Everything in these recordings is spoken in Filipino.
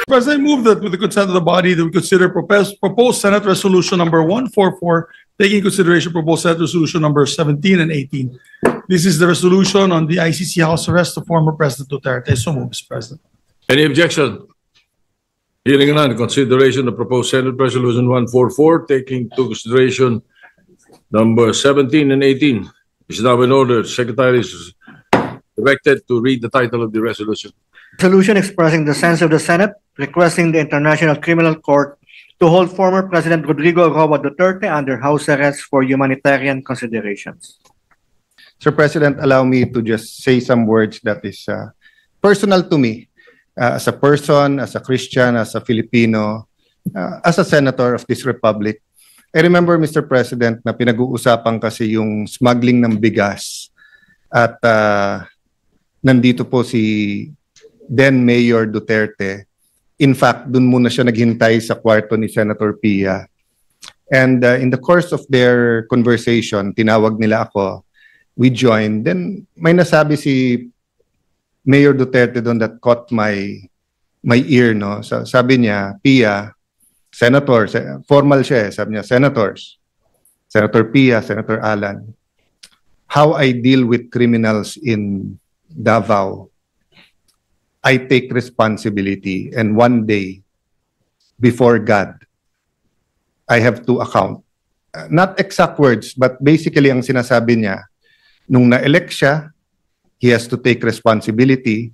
President, I move that with the consent of the body that we consider proposed Senate Resolution number 144, taking into consideration proposed Senate Resolution number 17 and 18. This is the resolution on the ICC house arrest of former President Duterte. So move, Mr. President. Any objection? Hearing none, consideration of proposed Senate Resolution 144, taking into consideration number 17 and 18 is now in order. Secretary is directed to read the title of the resolution. Resolution expressing the sense of the Senate, requesting the International Criminal Court to hold former President Rodrigo Roa Duterte under house arrest for humanitarian considerations. Sir President, allow me to just say some words that is personal to me as a person, as a Christian, as a Filipino, as a senator of this republic. I remember, Mr. President, na pinag-uusapan kasi yung smuggling ng bigas at nandito po si then Mayor Duterte. In fact, dun muna siya naghintay sa kwarto ni Senator Pia. And in the course of their conversation, tinawag nila ako, we joined. Then may nasabi si Mayor Duterte doon that caught my ear, no? So, sabi niya, Pia, Senator, formal siya, sabi niya, Senators, Senator Pia, Senator Alan, how I deal with criminals in Davao, I take responsibility, and one day, before God, I have to account. Not exact words, but basically ang sinasabi niya, nung na-elect siya, he has to take responsibility,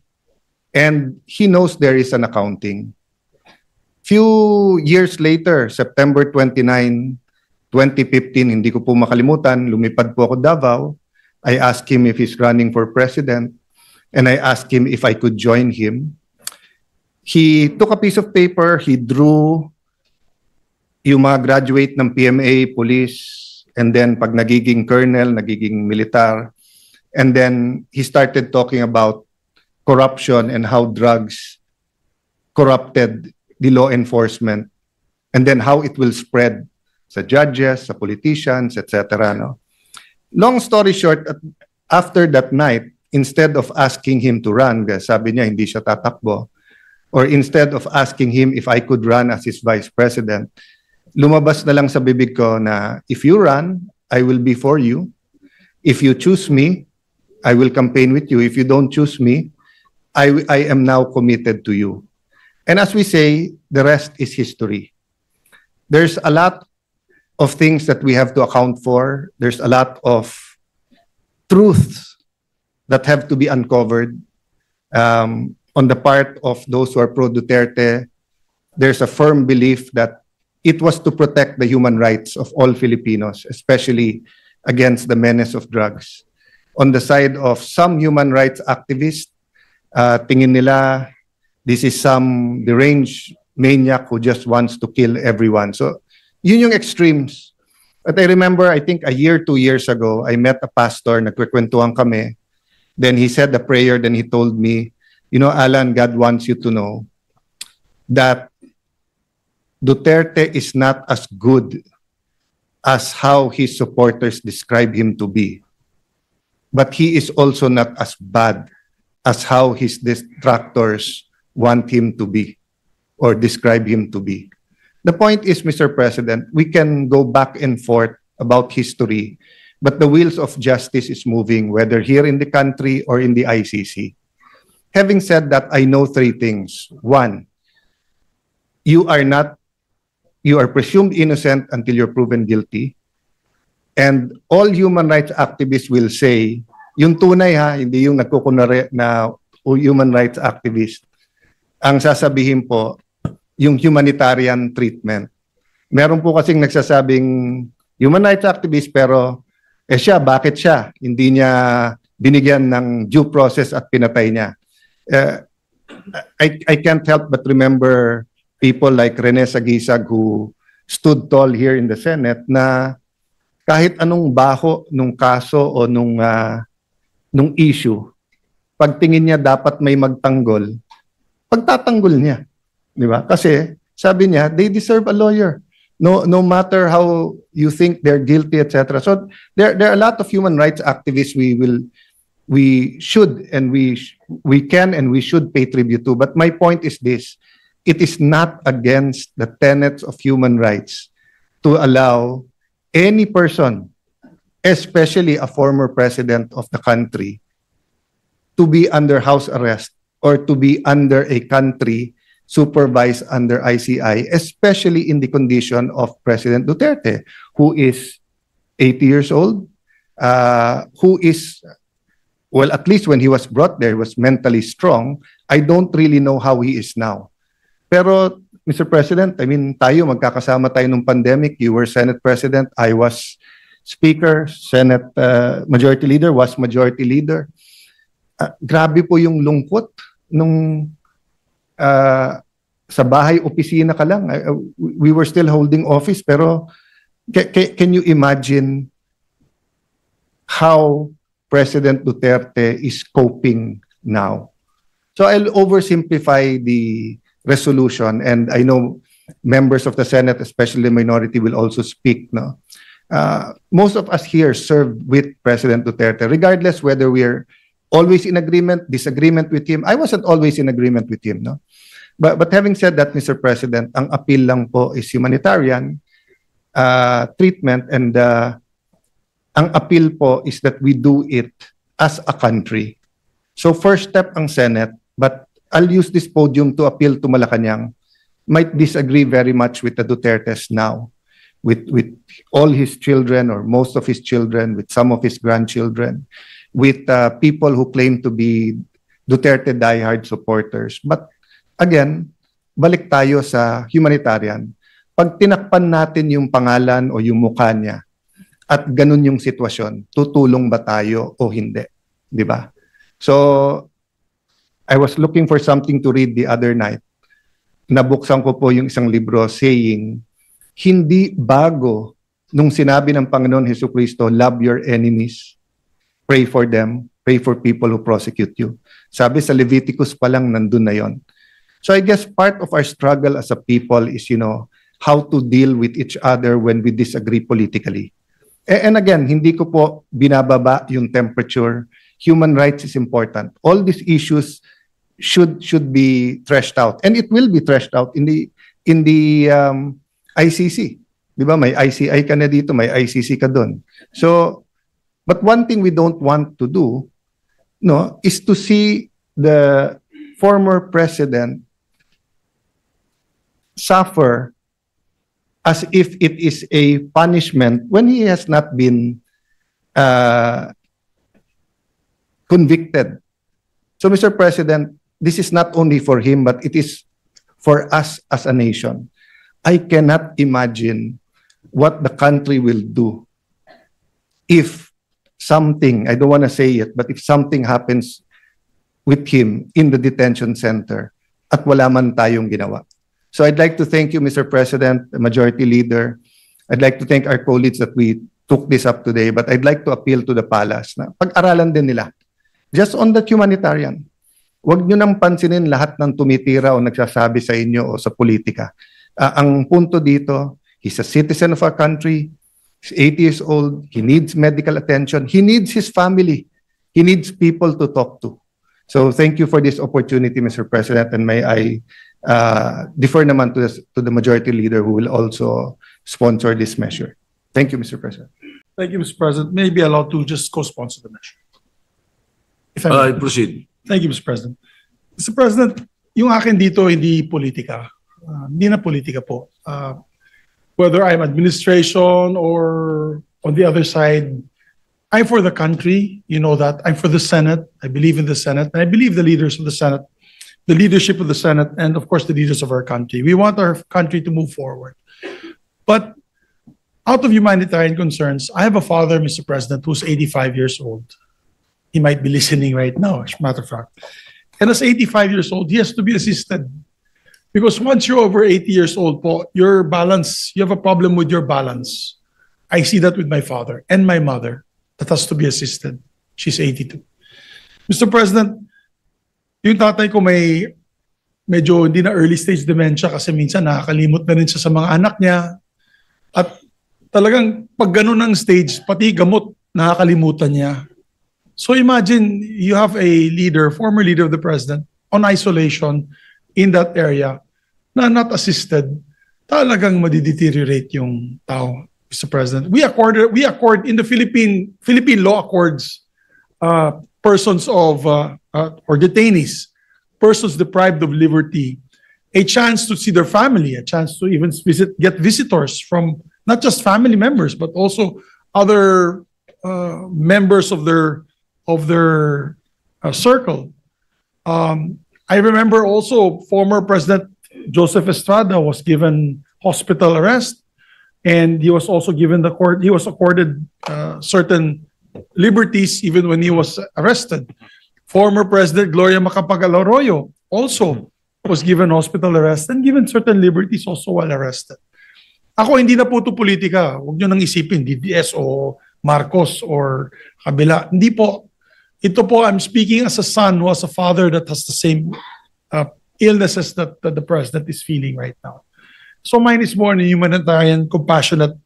and he knows there is an accounting. Few years later, September 29, 2015, hindi ko po makalimutan, lumipad po ako Davao. I asked him if he's running for president, and I asked him if I could join him. He took a piece of paper, he drew yung mga graduate ng PMA, police, and then pag nagiging colonel, nagiging militar, and then he started talking about corruption and how drugs corrupted the law enforcement, and then how it will spread sa judges, sa politicians, etc. No? Long story short, after that night, instead of asking him to run, sabi niya hindi siya tatakbo, or instead of asking him if I could run as his vice president, lumabas na lang sa bibig ko na if you run, I will be for you. If you choose me, I will campaign with you. If you don't choose me, I am now committed to you. And as we say, the rest is history. There's a lot of things that we have to account for. There's a lot of truths that have to be uncovered on the part of those who are pro-Duterte. There's a firm belief that it was to protect the human rights of all Filipinos, especially against the menace of drugs. On the side of some human rights activists, tingin nila this is some deranged maniac who just wants to kill everyone. So, yun yung extremes. But I remember, I think a year, 2 years ago, I met a pastor, nagkukwentuhan kami. Then he said the prayer, then he told me, you know, Alan, God wants you to know that Duterte is not as good as how his supporters describe him to be. But he is also not as bad as how his detractors want him to be or describe him to be. The point is, Mr. President, we can go back and forth about history, but the wheels of justice is moving, whether here in the country or in the ICC. Having said that, I know 3 things. 1, you are presumed innocent until you're proven guilty. And all human rights activists will say, yung tunay ha, hindi yung nagkukunwari na human rights activist. Ang sasabihin po, yung humanitarian treatment. Meron po kasing nagsasabing human rights activist pero siya, bakit siya? Hindi niya binigyan ng due process at pinatay niya. I can't help but remember people like Rene Sagisag who stood tall here in the Senate na kahit anong baho nung kaso o nung issue, pagtingin niya dapat may magtanggol, pagtatanggol niya. Di ba? Kasi sabi niya, they deserve a lawyer. No matter how you think they're guilty, etc. So there are a lot of human rights activists we should and we can and we should pay tribute to. But my point is this: it is not against the tenets of human rights to allow any person, especially a former president of the country, to be under house arrest or to be under a country supervised under ICI, especially in the condition of President Duterte, who is 80 years old, who is, well, at least when he was brought there, was mentally strong. I don't really know how he is now. Pero, Mr. President, I mean, tayo, magkakasama tayo nung pandemic. You were Senate President, I was Speaker, Senate Majority Leader, was Majority Leader. Grabe po yung lungkot nung sa bahay, opisina ka lang. We were still holding office, pero can you imagine how President Duterte is coping now? So I'll oversimplify the resolution, and I know members of the Senate, especially the minority, will also speak. No, most of us here served with President Duterte, regardless whether we're always in agreement, disagreement with him. I wasn't always in agreement with him. No, but having said that, Mr. President, ang appeal lang po is humanitarian treatment, and ang appeal po is that we do it as a country. So first step ang Senate, but I'll use this podium to appeal to Malacanang, might disagree very much with the Dutertes now, with all his children or most of his children, with some of his grandchildren, with people who claim to be Duterte diehard supporters. But again, balik tayo sa humanitarian. Pag tinakpan natin yung pangalan o yung mukha niya at ganun yung sitwasyon, tutulong ba tayo o hindi? Di ba? So, I was looking for something to read the other night. Nabuksan ko po yung isang libro saying, hindi bago nung sinabi ng Panginoon Jesucristo, love your enemies, pray for them, pray for people who prosecute you. Sabi sa Leviticus pa lang, nandun na yon. So I guess part of our struggle as a people is, how to deal with each other when we disagree politically. And again, hindi ko po binababa yung temperature. Human rights is important. All these issues should be threshed out, and it will be threshed out in the ICC. Di ba? May ICI ka na dito, may ICC ka doon. So, but one thing we don't want to do, is to see the former president suffer as if it is a punishment when he has not been convicted. So, Mr. President, this is not only for him, but it is for us as a nation. I cannot imagine what the country will do if something, I don't want to say it, but if something happens with him in the detention center at wala man tayong ginawa. So I'd like to thank you, Mr. President, Majority Leader. I'd like to thank our colleagues that we took this up today, but I'd like to appeal to the palace na pag-aralan din nila. Just on that humanitarian, huwag nyo nang pansinin lahat ng tumitira o nagsasabi sa inyo o sa politika. Ang punto dito, he's a citizen of our country, he's 80 years old, he needs medical attention, he needs his family, he needs people to talk to. So thank you for this opportunity, Mr. President, and may I defer naman to the Majority Leader who will also sponsor this measure. Thank you, Mr. President. Thank you, Mr. President. May I be allowed to just co-sponsor the measure? If I may. Proceed. Thank you, Mr. President. Mr. President, yung akin dito hindi politika. Hindi na politika po. Whether I'm administration or on the other side, I'm for the country. You know that. I'm for the Senate. I believe in the Senate. And I believe the leaders of the Senate, the leadership of the Senate, and of course the leaders of our country. We want our country to move forward. But out of humanitarian concerns, I have a father, Mr. President, who's 85 years old. He might be listening right now, as a matter of fact. And as 85 years old, he has to be assisted. Because once you're over 80 years old, po, your balance, you have a problem with your balance. I see that with my father and my mother that has to be assisted. She's 82. Mr. President, yung tatay ko may medyo hindi na early stage dementia kasi minsan nakakalimot na rin siya sa mga anak niya. At talagang pag ganun ang stage, pati gamot nakakalimutan niya. So imagine you have a leader, former leader of the president, on isolation in that area na not assisted, talagang madideteriorate yung tao, Mr. President. We accord in the Philippine law accords persons of or detainees, persons deprived of liberty, a chance to see their family, a chance to even get visitors from not just family members but also other members of their circle. I remember also former President Joseph Estrada was given hospital arrest, and he was also given he was accorded certain liberties even when he was arrested. Former President Gloria Macapagal Arroyo also was given hospital arrest and given certain liberties also while arrested. Ako, hindi na po ito politika. Huwag nyo nang isipin, DDS o Marcos or kabila. Hindi po. Ito po, I'm speaking as a son who has a father that has the same illnesses that the president is feeling right now. So mine is more a humanitarian, compassionate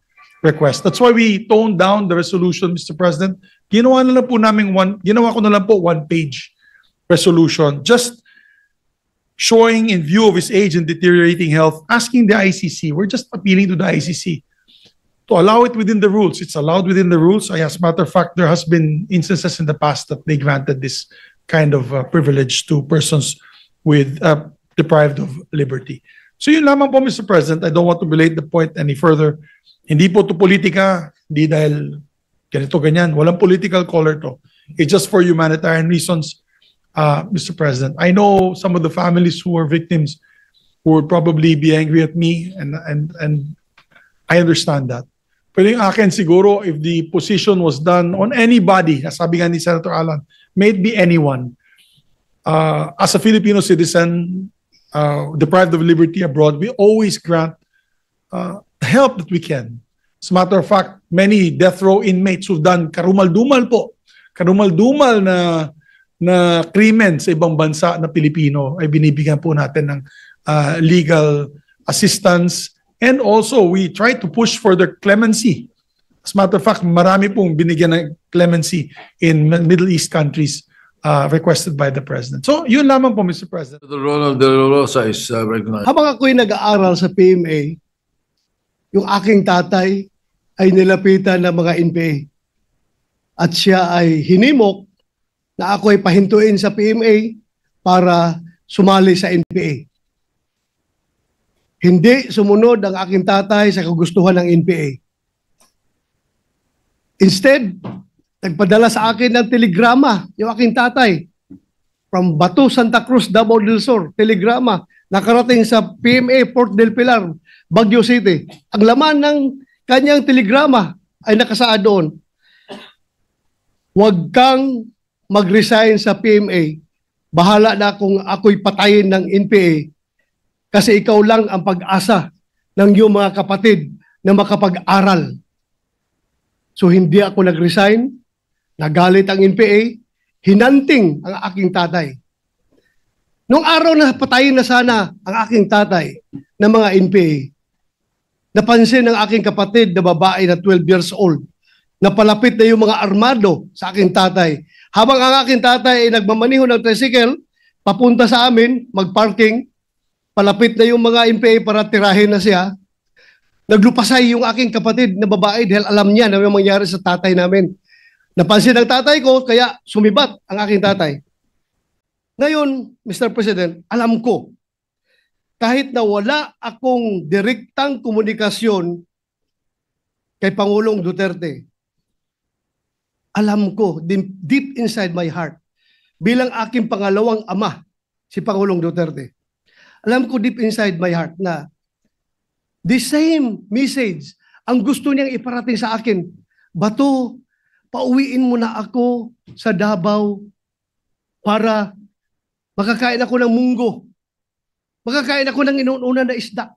request. That's why we toned down the resolution, Mr. President. Ginawa ko na lang po one-page resolution, just showing in view of his age and deteriorating health, asking the ICC, we're just appealing to the ICC to allow it within the rules. It's allowed within the rules. As a matter of fact, there has been instances in the past that they granted this kind of privilege to persons with deprived of liberty. So yun lamang po, Mr. President. I don't want to belate the point any further. Hindi po to politika, hindi dahil ganito ganyan. Walang political color to. It's just for humanitarian reasons, Mr. President. I know some of the families who are victims who would probably be angry at me, and I understand that. Pero yung akin siguro, if the position was done on anybody, sabi nga ni Senator Alan, may it be anyone, as a Filipino citizen, deprived of liberty abroad, we always grant help that we can. As a matter of fact, many death row inmates who've done karumal-dumal na krimen sa ibang bansa na Pilipino ay binibigyan po natin ng legal assistance, and also we try to push for their clemency. As a matter of fact, marami pong binigyan ng clemency in Middle East countries requested by the President. So, yun lamang po, Mr. President. Senator Ronald De La Rosa is recognized. Habang ako'y nag-aaral sa PMA, yung aking tatay ay nilapitan ng mga NPA. At siya ay hinimok na ako ay pahintuin sa PMA para sumali sa NPA. Hindi sumunod ang aking tatay sa kagustuhan ng NPA. Instead, nagpadala sa akin ng telegrama yung aking tatay from Batu, Santa Cruz, Davao del Sur. Telegrama nakarating sa PMA Port del Pilar, Baguio City. Ang laman ng kanyang telegrama ay nakasaad doon, huwag kang mag-resign sa PMA. Bahala na kung ako'y patayin ng NPA kasi ikaw lang ang pag-asa ng iyong mga kapatid na makapag-aral. So hindi ako nag-resign, nagalit ang NPA, hinanting ang aking tatay. Nung araw na patayin na sana ang aking tatay ng mga NPA, napansin ng aking kapatid na babae na 12 years old, na palapit na yung mga armado sa aking tatay. Habang ang aking tatay ay nagmamaniho ng tricycle, papunta sa amin, mag-parking, palapit na yung mga NPA para tirahin na siya, naglupasay yung aking kapatid na babae dahil alam niya na may mangyari sa tatay namin. Napansin ng tatay ko, kaya sumibat ang aking tatay. Ngayon, Mr. President, alam ko, kahit na wala akong direktang komunikasyon kay Pangulong Duterte, alam ko, deep inside my heart, bilang aking pangalawang ama, si Pangulong Duterte, alam ko deep inside my heart na the same message ang gusto niyang iparating sa akin. Bato, pauwiin mo na ako sa Davao para makakain ako ng munggo. Makakain ako ng inuuna na isda.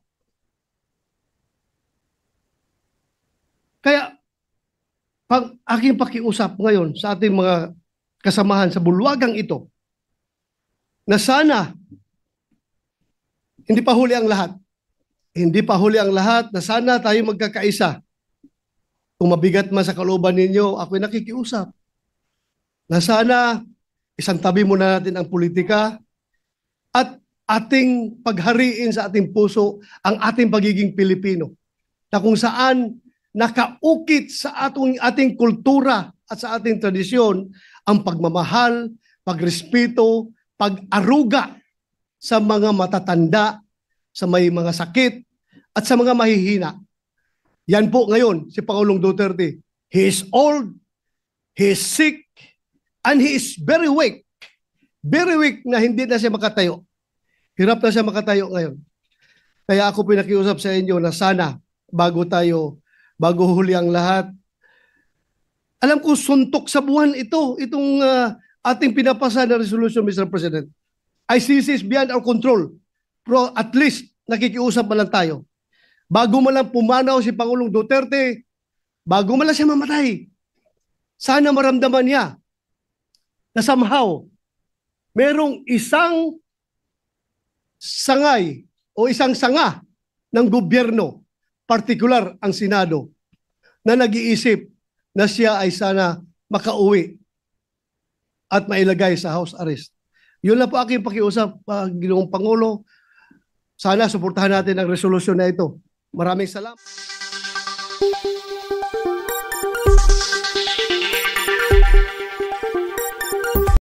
Kaya, pag aking pakiusap ngayon sa ating mga kasamahan sa bulwagang ito, na sana, hindi pa huli ang lahat. Hindi pa huli ang lahat na sana tayo magkakaisa. Kung mabigat man sa kalooban ninyo, ako'y nakikiusap. Na sana, isang tabi muna natin ang politika at ating paghariin sa ating puso ang ating pagiging Pilipino, na kung saan nakaukit sa ating kultura at sa ating tradisyon ang pagmamahal, pagrespeto, pag-aruga sa mga matatanda, sa may mga sakit, at sa mga mahihina. Yan po ngayon si Pangulong Duterte. He is old, he is sick, and he is very weak. Very weak na hindi na siya makatayo. Hirap na siya makatayo ngayon. Kaya ako pinakiusap sa inyo na sana bago huli ang lahat, alam ko suntok sa buwan itong ating pinapasa na resolution, Mr. President. ICC is beyond our control. Pero at least nakikiusap man lang tayo. Bago man lang pumanaw si Pangulong Duterte, bago man lang siya mamatay, sana maramdaman niya na somehow merong isang sangay o isang sanga ng gobyerno, partikular ang Senado, na nag-iisip na siya ay sana makauwi at mailagay sa house arrest. Yun lang po aking pakiusap, Ginoong Pangulo. Sana suportahan natin ang resolusyon na ito. Maraming salamat.